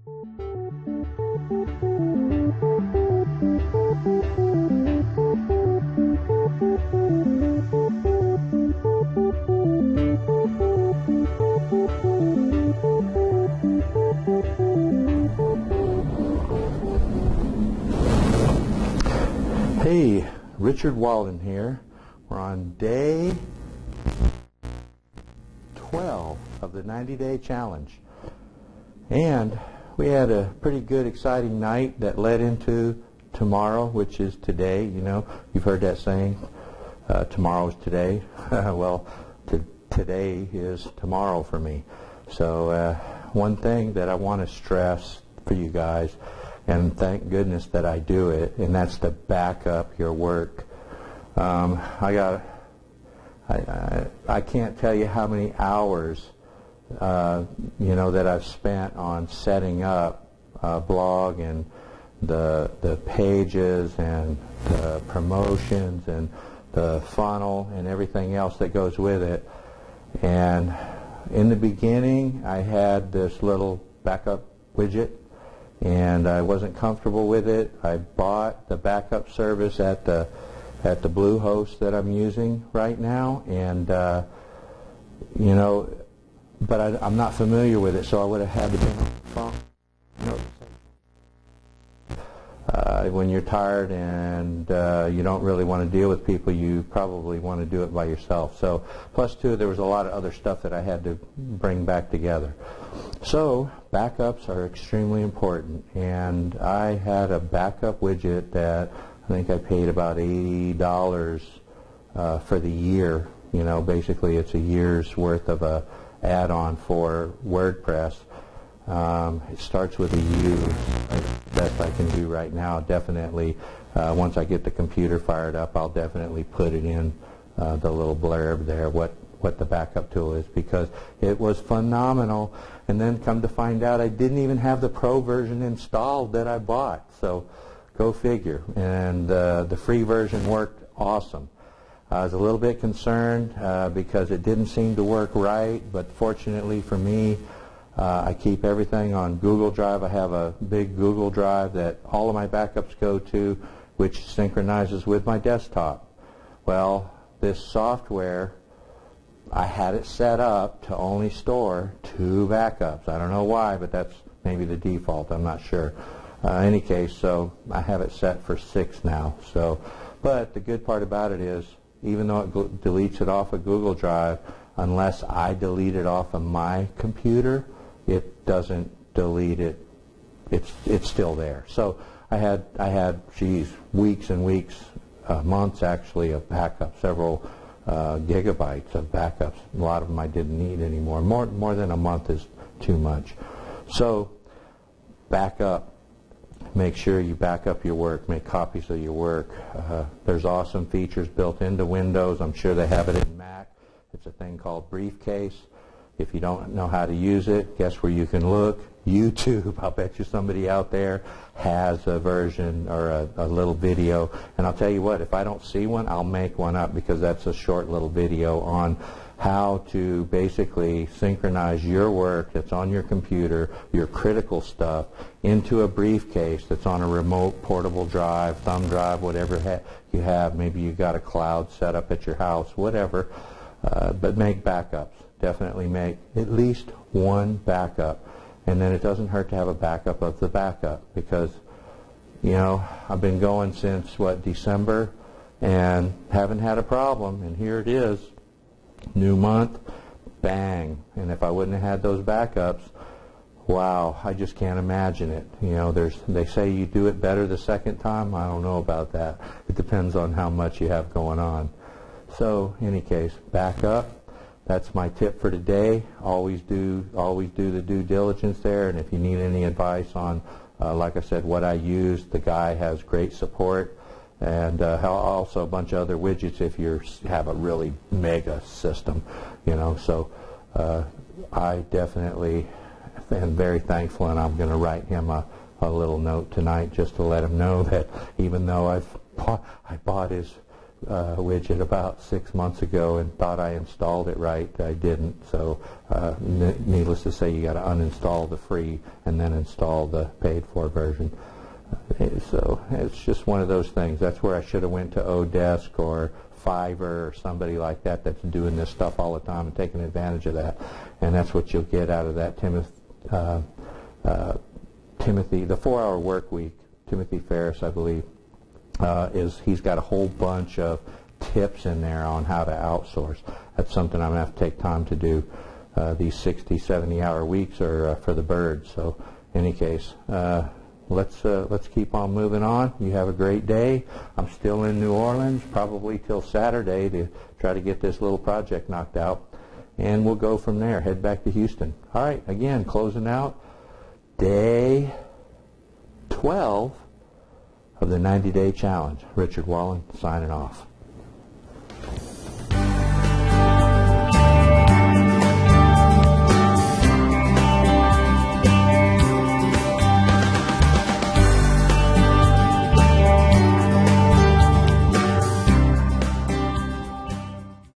Hey, Richard Walden here. We're on day 12 of the 90-day challenge. And we had a pretty good, exciting night that led into tomorrow, which is today. You know, you've heard that saying, tomorrow is today. Well, today is tomorrow for me. So one thing that I want to stress for you guys, and thank goodness that I do it, and that's to back up your work. I can't tell you how many hours that I've spent on setting up a blog and the pages and the promotions and the funnel and everything else that goes with it. And in the beginning, I had this little backup widget, and I wasn't comfortable with it. I bought the backup service at the Bluehost that I'm using right now, and but I'm not familiar with it, so I would have had to be on the phone. When you're tired and you don't really want to deal with people, you probably want to do it by yourself. So, plus two, there was a lot of other stuff that I had to bring back together. So, backups are extremely important, and I had a backup widget that I think I paid about $80 for the year. You know, basically it's a year's worth of a add-on for WordPress. It starts with a U. Best I can do right now. Definitely, once I get the computer fired up, I'll definitely put it in the little blurb there, what the backup tool is, because it was phenomenal. And then come to find out, I didn't even have the pro version installed that I bought. So go figure. And the free version worked awesome. I was a little bit concerned because it didn't seem to work right, but fortunately for me, I keep everything on Google Drive. I have a big Google Drive that all of my backups go to, which synchronizes with my desktop. Well, this software, I had it set up to only store 2 backups. I don't know why, but that's maybe the default. I'm not sure. In any case, so I have it set for 6 now. So, but the good part about it is, even though it deletes it off of Google Drive, unless I delete it off of my computer, it doesn't delete it. It's still there. So I had weeks and weeks, months actually, of backups, several gigabytes of backups. A lot of them I didn't need anymore. More than a month is too much. So back up. Make sure you back up your work. Make copies of your work. There's awesome features built into Windows. I'm sure they have it in Mac. It's a thing called Briefcase. If you don't know how to use it, guess where you can look? YouTube. I'll bet you somebody out there has a version or a little video. And I'll tell you what, if I don't see one, I'll make one up, because that's a short little video on how to basically synchronize your work that's on your computer, your critical stuff, into a briefcase that's on a remote portable drive, thumb drive, whatever you have. Maybe you got a cloud set up at your house, whatever. But make backups. Definitely make at least one backup. And then it doesn't hurt to have a backup of the backup, because, you know, I've been going since, December, and haven't had a problem. And here it is. New month, bang. And if I wouldn't have had those backups, wow, I just can't imagine it. You know, they say you do it better the second time. I don't know about that. It depends on how much you have going on. So, in any case, back up. That's my tip for today. Always do the due diligence there. And if you need any advice on, like I said, what I use, the guy has great support. And also a bunch of other widgets if you have a really mega system, you know. So I definitely am very thankful, and I'm going to write him a little note tonight just to let him know that even though I bought his widget about 6 months ago and thought I installed it right. I didn't. So needless to say, you got to uninstall the free and then install the paid-for version. So it's just one of those things. That's where I should have went to Odesk or Fiverr or somebody like that that's doing this stuff all the time and taking advantage of that. And that's what you'll get out of that Timothy, the 4-Hour Work Week. Timothy Ferriss, I believe, he's got a whole bunch of tips in there on how to outsource. That's something I'm going to have to take time to do. These 60, 70-hour weeks are for the birds. So in any case, let's keep on moving on. You have a great day. I'm still in New Orleans, probably till Saturday to try to get this little project knocked out. And we'll go from there, head back to Houston. All right, again, closing out day 12 of the 90-day challenge. Richard Wallen signing off.